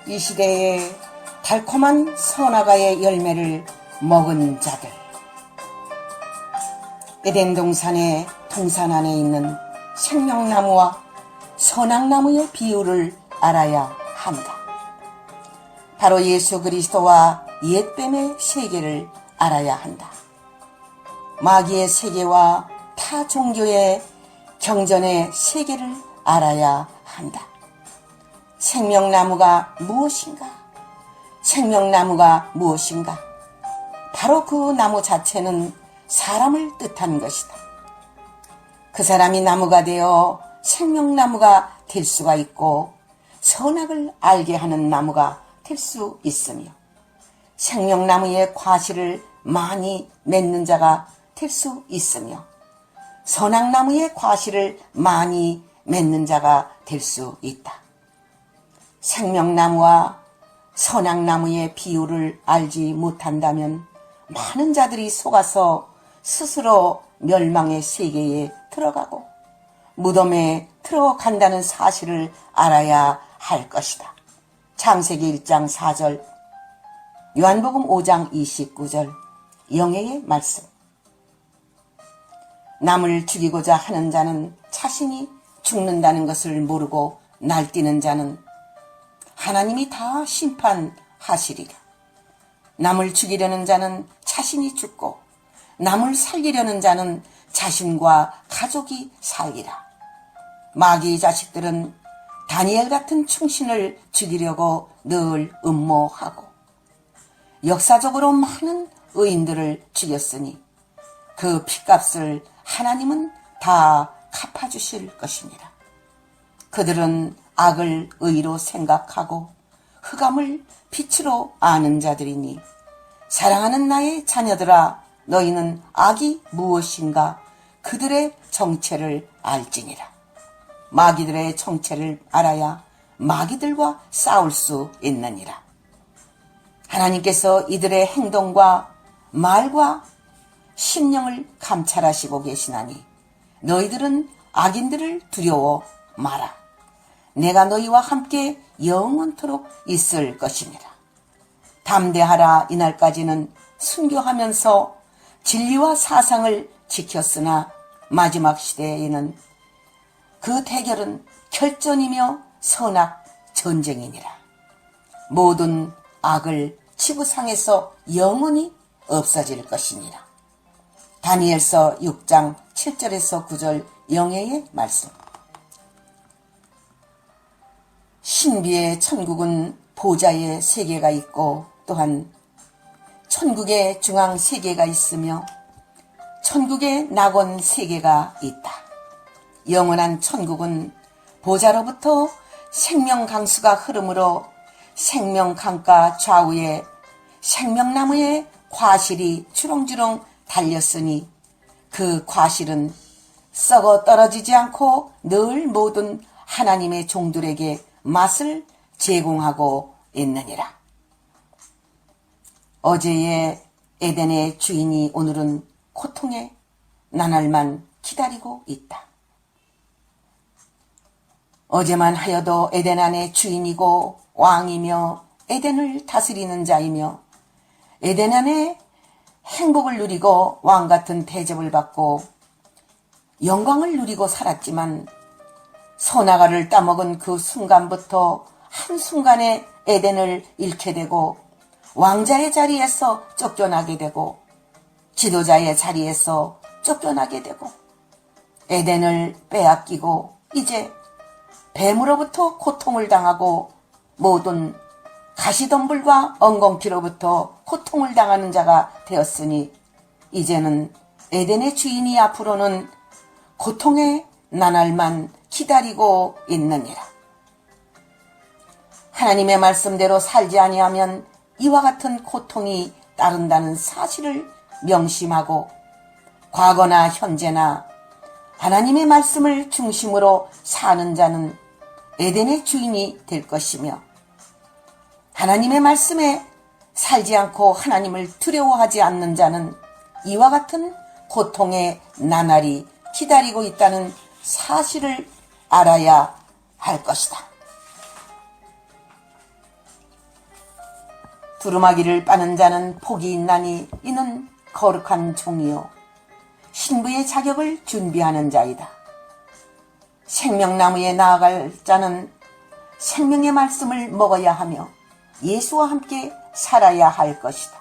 이 시대에 달콤한 선악과의 열매를 먹은 자들, 에덴 동산의 동산 안에 있는 생명나무와 선악나무의 비율을 알아야 한다. 바로 예수 그리스도와 옛뱀의 세계를 알아야 한다. 마귀의 세계와 타 종교의 경전의 세계를 알아야 한다. 생명나무가 무엇인가? 생명나무가 무엇인가? 바로 그 나무 자체는 사람을 뜻하는 것이다. 그 사람이 나무가 되어 생명나무가 될 수가 있고 선악을 알게 하는 나무가 될 수 있으며 생명나무의 과실을 많이 맺는 자가 될 수 있으며 선악나무의 과실을 많이 맺는 자가 될 수 있다. 생명나무와 선악나무의 비율을 알지 못한다면 많은 자들이 속아서 스스로 멸망의 세계에 들어가고 무덤에 들어간다는 사실을 알아야 할 것이다. 창세기 1장 4절, 요한복음 5장 29절, 영예의 말씀. 남을 죽이고자 하는 자는 자신이 죽는다는 것을 모르고 날뛰는 자는 하나님이 다 심판하시리라. 남을 죽이려는 자는 자신이 죽고 남을 살리려는 자는 자신과 가족이 살리라. 마귀의 자식들은 다니엘 같은 충신을 죽이려고 늘 음모하고 역사적으로 많은 의인들을 죽였으니 그 핏값을 하나님은 다 갚아주실 것입니다. 그들은 악을 의로 생각하고 흑암을 빛으로 아는 자들이니 사랑하는 나의 자녀들아 너희는 악이 무엇인가 그들의 정체를 알지니라. 마귀들의 정체를 알아야 마귀들과 싸울 수 있느니라. 하나님께서 이들의 행동과 말과 심령을 감찰하시고 계시나니 너희들은 악인들을 두려워 마라. 내가 너희와 함께 영원토록 있을 것이니라. 담대하라. 이날까지는 순교하면서 진리와 사상을 지켰으나 마지막 시대에는 그 대결은 결전이며 선악 전쟁이니라. 모든 악을 지구상에서 영원히 없어질 것이니라. 다니엘서 6장 7절에서 9절 영예의 말씀. 신비의 천국은 보좌의 세계가 있고 또한 천국의 중앙 세계가 있으며 천국의 낙원 세계가 있다. 영원한 천국은 보좌로부터 생명 강수가 흐름으로 생명 강가 좌우에 생명나무의 과실이 주렁주렁 달렸으니 그 과실은 썩어 떨어지지 않고 늘 모든 하나님의 종들에게 맛을 제공하고 있느니라. 어제의 에덴의 주인이 오늘은 고통의 나날만 기다리고 있다. 어제만 하여도 에덴 안의 주인이고 왕이며 에덴을 다스리는 자이며 에덴 안에 행복을 누리고 왕같은 대접을 받고 영광을 누리고 살았지만 선악과를 따먹은 그 순간부터 한순간에 에덴을 잃게 되고 왕자의 자리에서 쫓겨나게 되고 지도자의 자리에서 쫓겨나게 되고 에덴을 빼앗기고 이제 뱀으로부터 고통을 당하고 모든 가시덤불과 엉겅퀴로부터 고통을 당하는 자가 되었으니 이제는 에덴의 주인이 앞으로는 고통의 나날만 기다리고 있느니라. 하나님의 말씀대로 살지 아니하면 이와 같은 고통이 따른다는 사실을 명심하고 과거나 현재나 하나님의 말씀을 중심으로 사는 자는 에덴의 주인이 될 것이며 하나님의 말씀에 살지 않고 하나님을 두려워하지 않는 자는 이와 같은 고통의 나날이 기다리고 있다는 사실을 알아야 할 것이다. 두루마기를 빠는 자는 복이 있나니 이는 거룩한 종이요 신부의 자격을 준비하는 자이다. 생명나무에 나아갈 자는 생명의 말씀을 먹어야 하며 예수와 함께 살아야 할 것이다.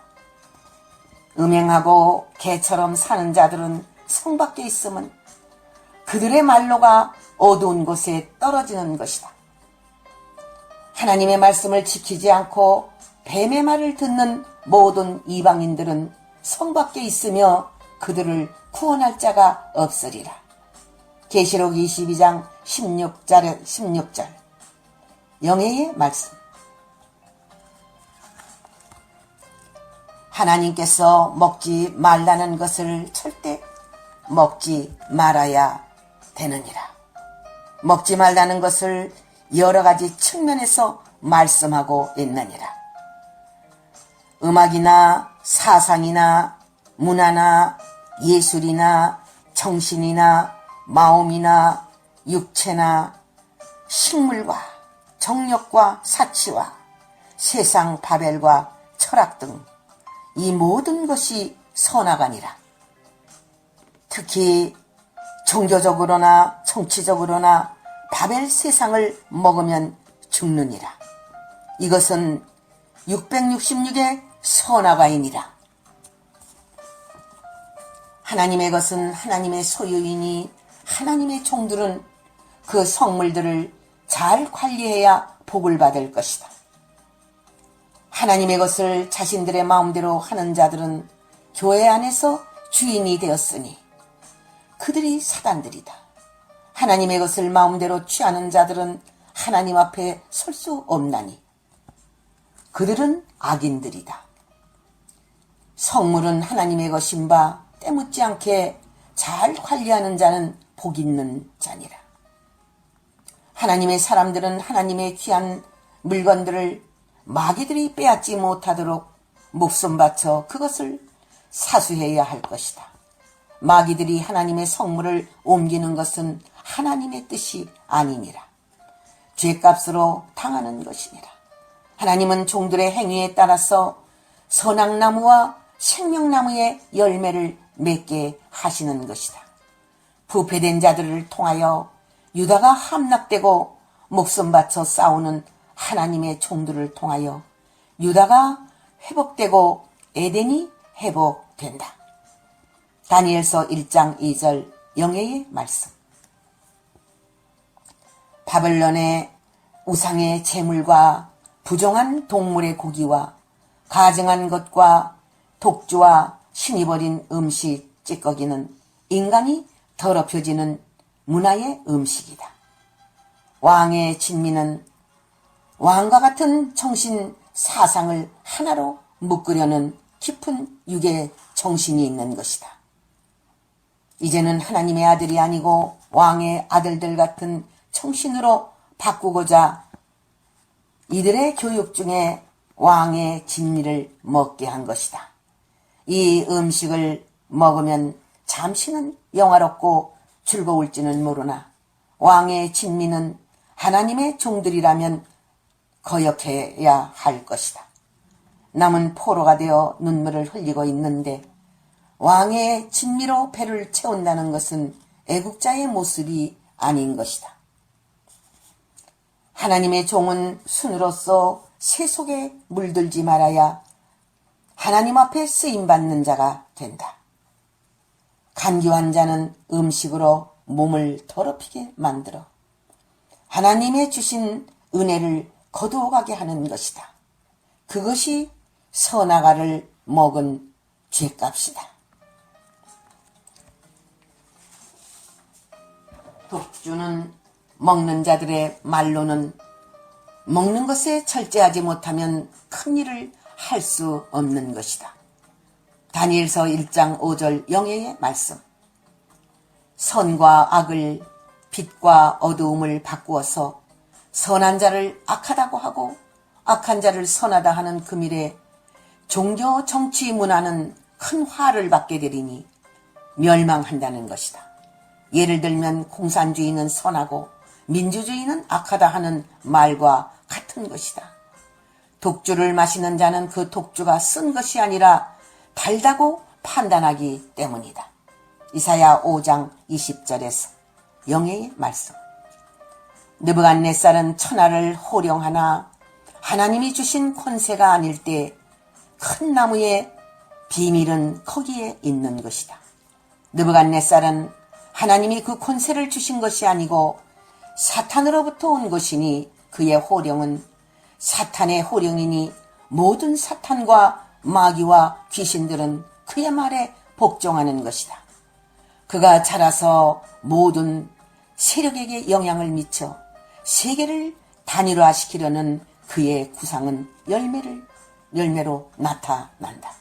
음행하고 개처럼 사는 자들은 성 밖에 있으면 그들의 말로가 어두운 곳에 떨어지는 것이다. 하나님의 말씀을 지키지 않고 뱀의 말을 듣는 모든 이방인들은 성 밖에 있으며 그들을 구원할 자가 없으리라. 계시록 22장 16절 영예의 말씀. 하나님께서 먹지 말라는 것을 절대 먹지 말아야 되느니라. 먹지 말라는 것을 여러 가지 측면에서 말씀하고 있느니라. 음악이나 사상이나 문화나 예술이나 정신이나 마음이나 육체나 식물과 정력과 사치와 세상 바벨과 철학 등 이 모든 것이 선악아니라. 특히 종교적으로나 정치적으로나 바벨 세상을 먹으면 죽느니라. 이것은 666의 선악아이니라. 하나님의 것은 하나님의 소유이니 하나님의 종들은 그 성물들을 잘 관리해야 복을 받을 것이다. 하나님의 것을 자신들의 마음대로 하는 자들은 교회 안에서 주인이 되었으니 그들이 사단들이다. 하나님의 것을 마음대로 취하는 자들은 하나님 앞에 설 수 없나니 그들은 악인들이다. 성물은 하나님의 것인 바 때묻지 않게 잘 관리하는 자는 복 있는 자니라. 하나님의 사람들은 하나님의 귀한 물건들을 마귀들이 빼앗지 못하도록 목숨 바쳐 그것을 사수해야 할 것이다. 마귀들이 하나님의 성물을 옮기는 것은 하나님의 뜻이 아니니라. 죄값으로 당하는 것이니라. 하나님은 종들의 행위에 따라서 선악나무와 생명나무의 열매를 맺게 하시는 것이다. 부패된 자들을 통하여 유다가 함락되고 목숨 바쳐 싸우는 하나님의 종들을 통하여 유다가 회복되고 에덴이 회복된다. 다니엘서 1장 2절 영예의 말씀. 바벨론의 우상의 제물과 부정한 동물의 고기와 가증한 것과 독주와 신이 버린 음식 찌꺼기는 인간이 더럽혀지는 문화의 음식이다. 왕의 진미는 왕과 같은 정신 사상을 하나로 묶으려는 깊은 육의 정신이 있는 것이다. 이제는 하나님의 아들이 아니고 왕의 아들들 같은 정신으로 바꾸고자 이들의 교육 중에 왕의 진미를 먹게 한 것이다. 이 음식을 먹으면 잠시는 영화롭고 즐거울지는 모르나 왕의 진미는 하나님의 종들이라면 거역해야 할 것이다. 남은 포로가 되어 눈물을 흘리고 있는데 왕의 진미로 배를 채운다는 것은 애국자의 모습이 아닌 것이다. 하나님의 종은 순으로서 새 속에 물들지 말아야 하나님 앞에 쓰임받는 자가 된다. 간교한 자는 음식으로 몸을 더럽히게 만들어 하나님의 주신 은혜를 거두어가게 하는 것이다. 그것이 선악과를 먹은 죄값이다. 독주는 먹는 자들의 말로는 먹는 것에 절제하지 못하면 큰일을 할 수 없는 것이다. 다니엘서 1장 5절 영예의 말씀. 선과 악을 빛과 어두움을 바꾸어서 선한 자를 악하다고 하고 악한 자를 선하다 하는 금일에 종교 정치 문화는 큰 화를 받게 되리니 멸망한다는 것이다. 예를 들면 공산주의는 선하고 민주주의는 악하다 하는 말과 같은 것이다. 독주를 마시는 자는 그 독주가 쓴 것이 아니라 달다고 판단하기 때문이다. 이사야 5장 20절에서 영예의 말씀. 느부갓네살은 천하를 호령하나 하나님이 주신 권세가 아닐 때 큰 나무의 비밀은 거기에 있는 것이다. 느부갓네살은 하나님이 그 권세를 주신 것이 아니고 사탄으로부터 온 것이니 그의 호령은 사탄의 호령이니 모든 사탄과 마귀와 귀신들은 그의 말에 복종하는 것이다. 그가 자라서 모든 세력에게 영향을 미쳐 세계를 단일화시키려는 그의 구상은 열매로 나타난다.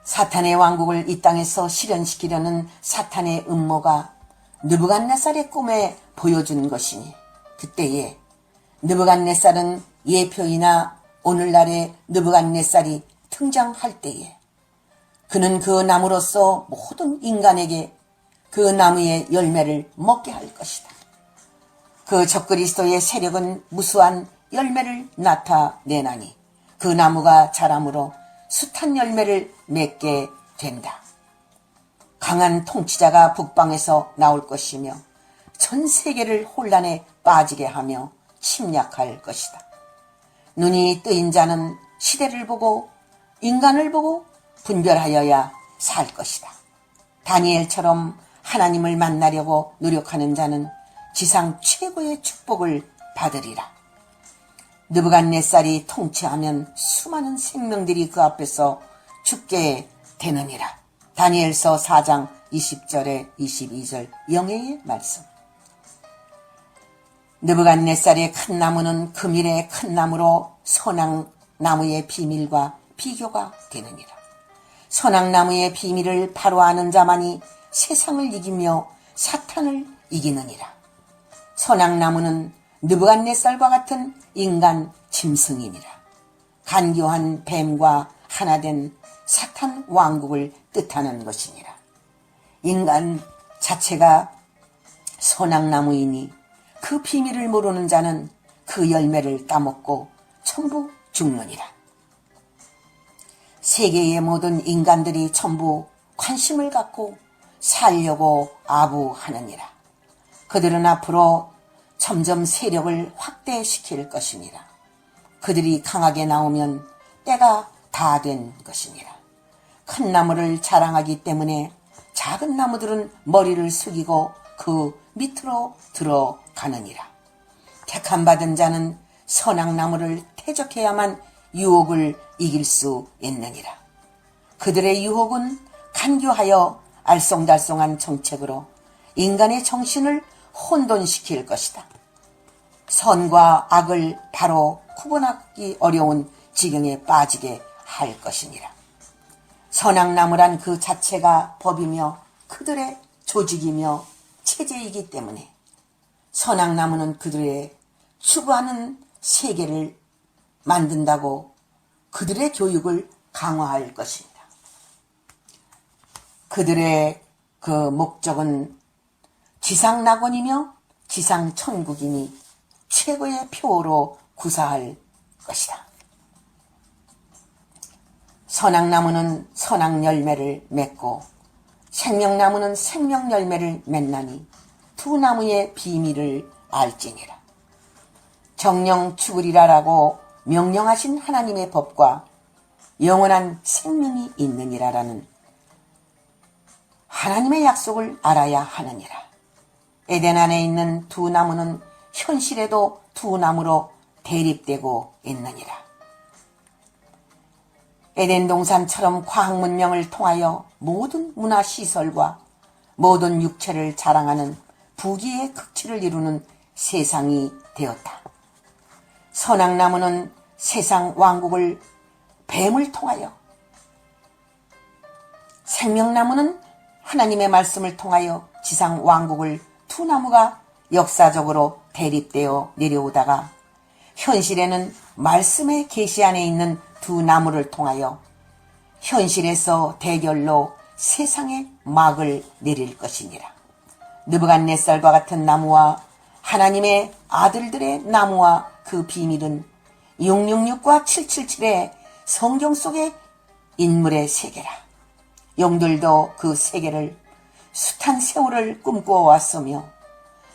사탄의 왕국을 이 땅에서 실현시키려는 사탄의 음모가 느부갓네살의 꿈에 보여준 것이니 그때에 느부갓네살은 예표이나 오늘날의 느부갓네살이 등장할 때에 그는 그 나무로서 모든 인간에게 그 나무의 열매를 먹게 할 것이다. 그 적그리스도의 세력은 무수한 열매를 나타내나니 그 나무가 자람으로 숱한 열매를 맺게 된다. 강한 통치자가 북방에서 나올 것이며 전 세계를 혼란에 빠지게 하며 침략할 것이다. 눈이 뜨인 자는 시대를 보고 인간을 보고 분별하여야 살 것이다. 다니엘처럼 하나님을 만나려고 노력하는 자는 지상 최고의 축복을 받으리라. 느부갓네살이 통치하면 수많은 생명들이 그 앞에서 죽게 되느니라. 다니엘서 4장 20절에 22절 영예의 말씀. 느부갓네살의 큰 나무는 금일의 큰 나무로 선악나무의 비밀과 비교가 되느니라. 선악나무의 비밀을 바로 아는 자만이 세상을 이기며 사탄을 이기느니라. 선악나무는 느부갓네살과 같은 인간 짐승이니라. 간교한 뱀과 하나된 사탄 왕국을 뜻하는 것이니라. 인간 자체가 선악나무이니 그 비밀을 모르는 자는 그 열매를 따먹고 전부 죽느니라. 세계의 모든 인간들이 전부 관심을 갖고 살려고 아부하느니라. 그들은 앞으로 점점 세력을 확대시킬 것이니라. 그들이 강하게 나오면 때가 다 된 것이니라. 큰 나무를 자랑하기 때문에 작은 나무들은 머리를 숙이고 그 밑으로 들어가느니라. 택함받은 자는 선악나무를 태적해야만 유혹을 이길 수 있느니라. 그들의 유혹은 간교하여 알쏭달쏭한 정책으로 인간의 정신을 혼돈시킬 것이다. 선과 악을 바로 구분하기 어려운 지경에 빠지게 할 것이니라. 선악나무란 그 자체가 법이며 그들의 조직이며 체제이기 때문에 선악나무는 그들의 추구하는 세계를 만든다고 그들의 교육을 강화할 것입니다. 그들의 그 목적은 지상낙원이며 지상천국이니 최고의 표로 구사할 것이다. 선악나무는 선악열매를 맺고 생명나무는 생명열매를 맺나니 두 나무의 비밀을 알지니라. 정령 죽으리라라고 명령하신 하나님의 법과 영원한 생명이 있느니라라는 하나님의 약속을 알아야 하느니라. 에덴 안에 있는 두 나무는 현실에도 두 나무로 대립되고 있느니라. 에덴 동산처럼 과학 문명을 통하여 모든 문화시설과 모든 육체를 자랑하는 부귀의 극치를 이루는 세상이 되었다. 선악나무는 세상 왕국을 뱀을 통하여, 생명나무는 하나님의 말씀을 통하여 지상 왕국을 두 나무가 역사적으로 대립되어 내려오다가 현실에는 말씀의 계시 안에 있는 두 나무를 통하여 현실에서 대결로 세상에 막을 내릴 것이니라. 느부갓네살과 같은 나무와 하나님의 아들들의 나무와 그 비밀은 666과 777의 성경 속의 인물의 세계라. 용들도 그 세계를 숱한 세월을 꿈꾸어 왔으며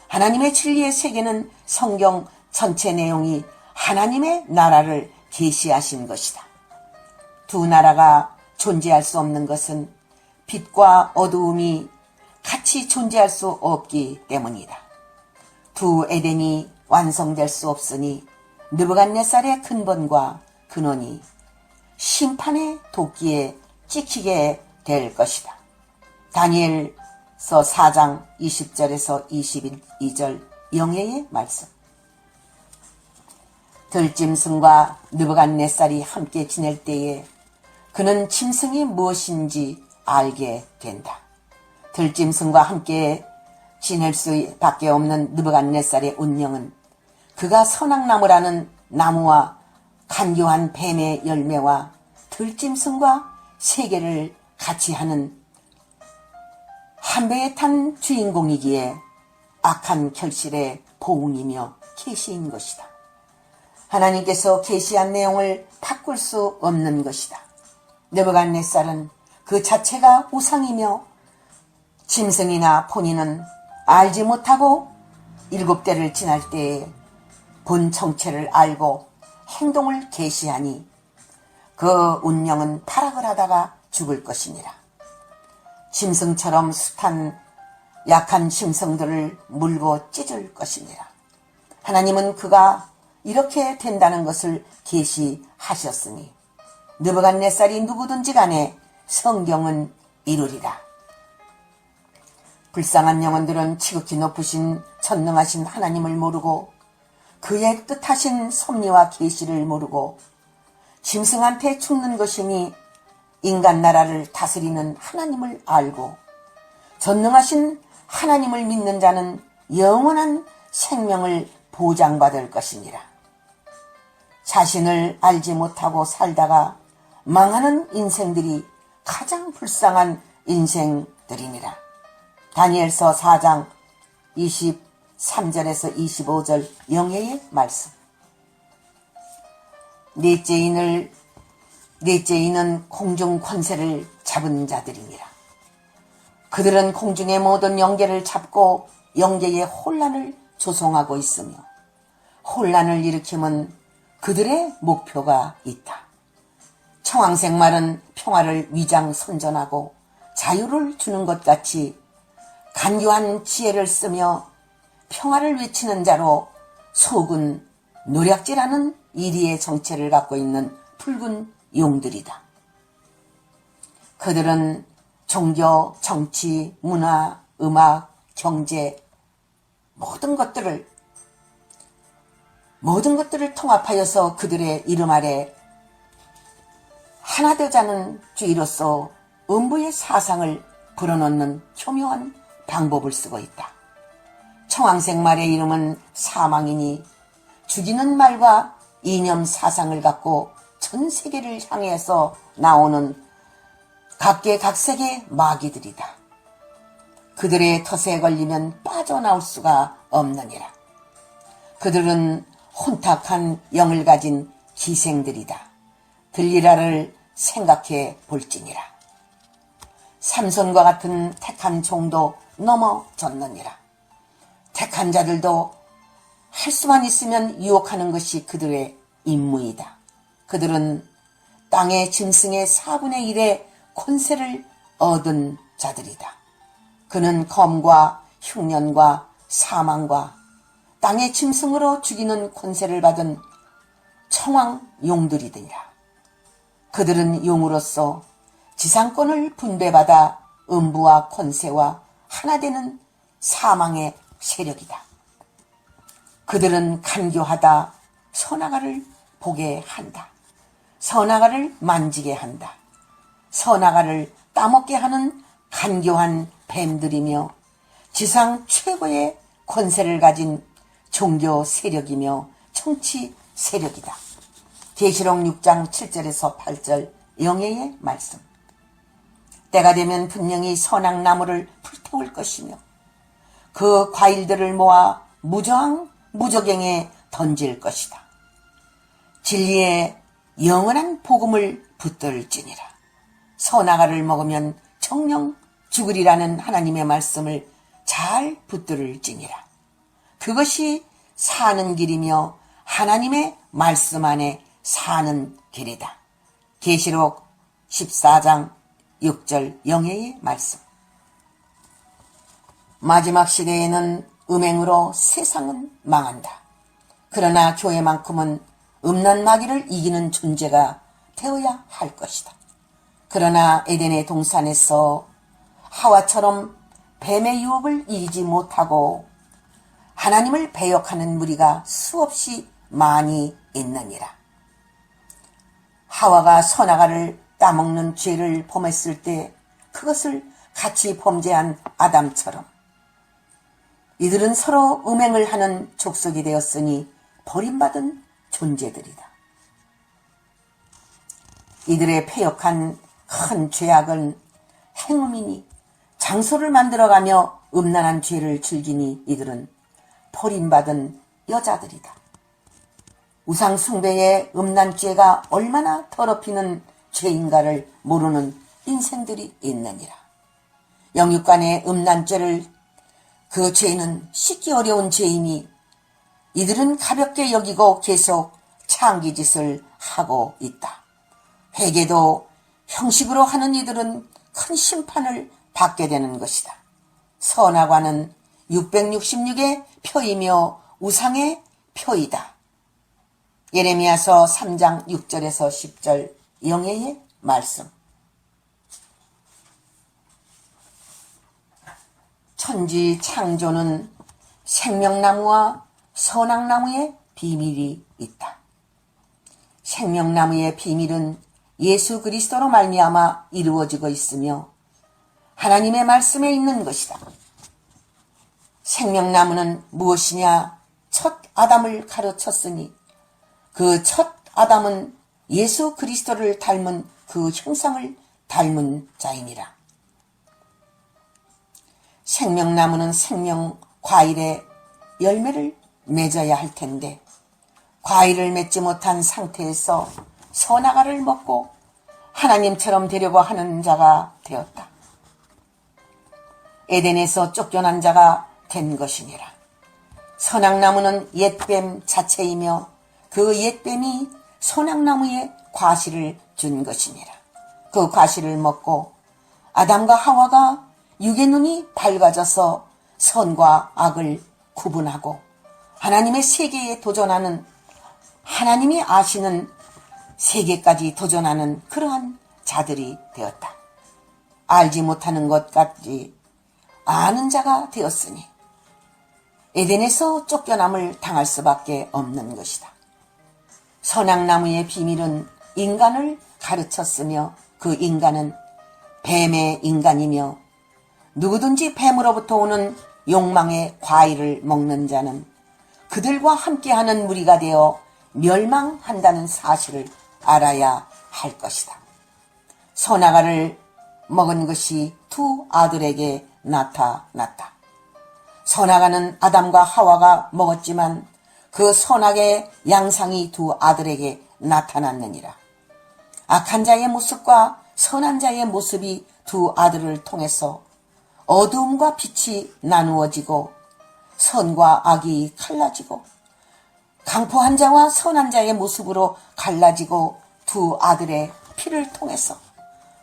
하나님의 진리의 세계는 성경 전체 내용이 하나님의 나라를 계시하신 것이다. 두 나라가 존재할 수 없는 것은 빛과 어두움이 같이 존재할 수 없기 때문이다. 두 에덴이 완성될 수 없으니 느부갓네살의 근본과 근원이 심판의 도끼에 찍히게 될 것이다. 다니엘서 4장 20절에서 22절 영예의 말씀. 들짐승과 느부갓네살이 함께 지낼 때에 그는 짐승이 무엇인지 알게 된다. 들짐승과 함께 지낼 수밖에 없는 느부갓네살의 운명은 그가 선악나무라는 나무와 간교한 뱀의 열매와 들짐승과 세계를 같이 하는 한 배에 탄 주인공이기에 악한 결실의 보응이며 계시인 것이다. 하나님께서 계시한 내용을 바꿀 수 없는 것이다. 느부갓네살은 그 자체가 우상이며 짐승이나 pon이는 알지 못하고 7대를 지날 때에 본 정체를 알고 행동을 계시하니 그 운명은 타락을 하다가 죽을 것이니라. 짐승처럼 숱한 약한 짐승들을 물고 찢을 것이니라. 하나님은 그가 이렇게 된다는 것을 계시하셨으니 느부갓네살이 누구든지 간에 성경은 이루리라. 불쌍한 영혼들은 지극히 높으신 전능하신 하나님을 모르고 그의 뜻하신 섭리와 계시를 모르고 짐승한테 죽는 것이니 인간 나라를 다스리는 하나님을 알고 전능하신 하나님을 믿는 자는 영원한 생명을 보장받을 것이니라. 자신을 알지 못하고 살다가 망하는 인생들이 가장 불쌍한 인생들이니라. 다니엘서 4장 23절에서 25절 영예의 말씀. 넷째 인은 공중 권세를 잡은 자들이니라. 그들은 공중의 모든 영계를 잡고 영계의 혼란을 조성하고 있으며 혼란을 일으키면 그들의 목표가 있다. 청황색 말은 평화를 위장선전하고 자유를 주는 것 같이 간교한 지혜를 쓰며 평화를 외치는 자로 속은 노략질하는 이리의 정체를 갖고 있는 붉은 용들이다. 그들은 종교, 정치, 문화, 음악, 경제 모든 것들을 통합하여서 그들의 이름 아래 하나 되자는 주의로서 음부의 사상을 불어넣는 교묘한 방법을 쓰고 있다. 청황색 말의 이름은 사망이니 죽이는 말과 이념 사상을 갖고 전 세계를 향해서 나오는 각계각색의 마귀들이다. 그들의 덫에 걸리면 빠져나올 수가 없느니라. 그들은 혼탁한 영을 가진 기생들이다. 들리라를 생각해 볼지니라. 삼손과 같은 택한 종도 넘어졌느니라. 택한 자들도 할 수만 있으면 유혹하는 것이 그들의 임무이다. 그들은 땅의 짐승의 4분의 1의 권세를 얻은 자들이다. 그는 검과 흉년과 사망과 땅의 짐승으로 죽이는 권세를 받은 청황 용들이더니라. 그들은 용으로서 지상권을 분배받아 음부와 권세와 하나 되는 사망의 세력이다. 그들은 간교하다 선악아를 보게 한다. 선악아를 만지게 한다. 선악아를 따먹게 하는 간교한 뱀들이며 지상 최고의 권세를 가진 종교 세력이며 정치 세력이다. 계시록 6장 7절에서 8절 영예의 말씀. 때가 되면 분명히 선악나무를 불태울 것이며 그 과일들을 모아 무저항 무저갱에 던질 것이다. 진리의 영원한 복음을 붙들지니라. 선악과를 먹으면 정령 죽으리라는 하나님의 말씀을 잘 붙들을지니라. 그것이 사는 길이며 하나님의 말씀 안에 사는 길이다. 계시록 14장 6절 영예의 말씀. 마지막 시대에는 음행으로 세상은 망한다. 그러나 교회만큼은 음란 마귀를 이기는 존재가 되어야 할 것이다. 그러나 에덴의 동산에서 하와처럼 뱀의 유혹을 이기지 못하고 하나님을 배역하는 무리가 수없이 많이 있느니라. 하와가 선악과를 따먹는 죄를 범했을 때 그것을 같이 범죄한 아담처럼 이들은 서로 음행을 하는 족속이 되었으니 버림받은 존재들이다. 이들의 패역한 큰 죄악은 행음이니 장소를 만들어가며 음란한 죄를 즐기니 이들은 버림받은 여자들이다. 우상 숭배의 음란죄가 얼마나 더럽히는 죄인가를 모르는 인생들이 있느니라. 영육간의 음란죄를 그 죄는 씻기 어려운 죄이니 이들은 가볍게 여기고 계속 창기짓을 하고 있다. 회개도 형식으로 하는 이들은 큰 심판을 받게 되는 것이다. 선악과는 666의 표이며 우상의 표이다. 예레미야서 3장 6절에서 10절 영예의 말씀. 천지 창조는 생명나무와 선악나무의 비밀이 있다. 생명나무의 비밀은 예수 그리스도로 말미암아 이루어지고 있으며 하나님의 말씀에 있는 것이다. 생명나무는 무엇이냐? 첫 아담을 가르쳤으니 그 첫 아담은 예수 그리스도를 닮은 그 형상을 닮은 자이니라. 생명나무는 생명 과일의 열매를 맺어야 할 텐데 과일을 맺지 못한 상태에서 선악과를 먹고 하나님처럼 되려고 하는 자가 되었다. 에덴에서 쫓겨난 자가 된 것이니라. 선악나무는 옛뱀 자체이며 그 옛뱀이 선악나무에 과실을 준 것이니라. 그 과실을 먹고 아담과 하와가 육의 눈이 밝아져서 선과 악을 구분하고 하나님의 세계에 도전하는, 하나님이 아시는 세계까지 도전하는 그러한 자들이 되었다. 알지 못하는 것까지 아는 자가 되었으니 에덴에서 쫓겨남을 당할 수밖에 없는 것이다. 선악나무의 비밀은 인간을 가르쳤으며 그 인간은 뱀의 인간이며 누구든지 뱀으로부터 오는 욕망의 과일을 먹는 자는 그들과 함께하는 무리가 되어 멸망한다는 사실을 알아야 할 것이다. 선악과를 먹은 것이 두 아들에게 나타났다. 선악과는 아담과 하와가 먹었지만 그 선악의 양상이 두 아들에게 나타났느니라. 악한 자의 모습과 선한 자의 모습이 두 아들을 통해서 어두움과 빛이 나누어지고 선과 악이 갈라지고 강포한 자와 선한 자의 모습으로 갈라지고 두 아들의 피를 통해서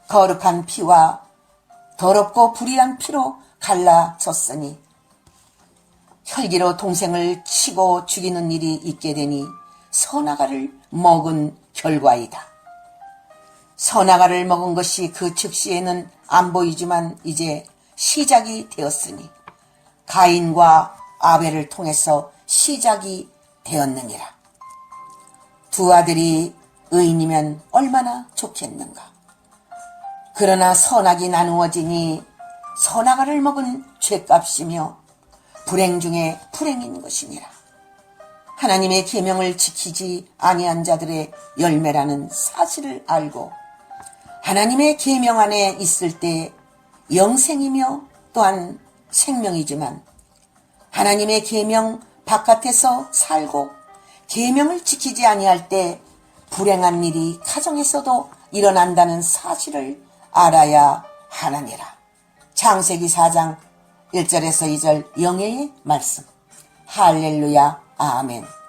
거룩한 피와 더럽고 불의한 피로 갈라졌으니 혈기로 동생을 치고 죽이는 일이 있게 되니 선악과를 먹은 결과이다. 선악과를 먹은 것이 그 즉시에는 안 보이지만 이제 시작이 되었으니 가인과 아벨을 통해서 시작이 되었느니라. 두 아들이 의인이면 얼마나 좋겠는가. 그러나 선악이 나누어지니 선악과를 먹은 죄값이며 불행 중에 불행인 것이니라. 하나님의 계명을 지키지 아니한 자들의 열매라는 사실을 알고 하나님의 계명 안에 있을 때 영생이며 또한 생명이지만 하나님의 계명 바깥에서 살고 계명을 지키지 아니할 때 불행한 일이 가정에서도 일어난다는 사실을 알아야 하느니라. 창세기 4장 1절에서 2절 영예의 말씀. 할렐루야. 아멘.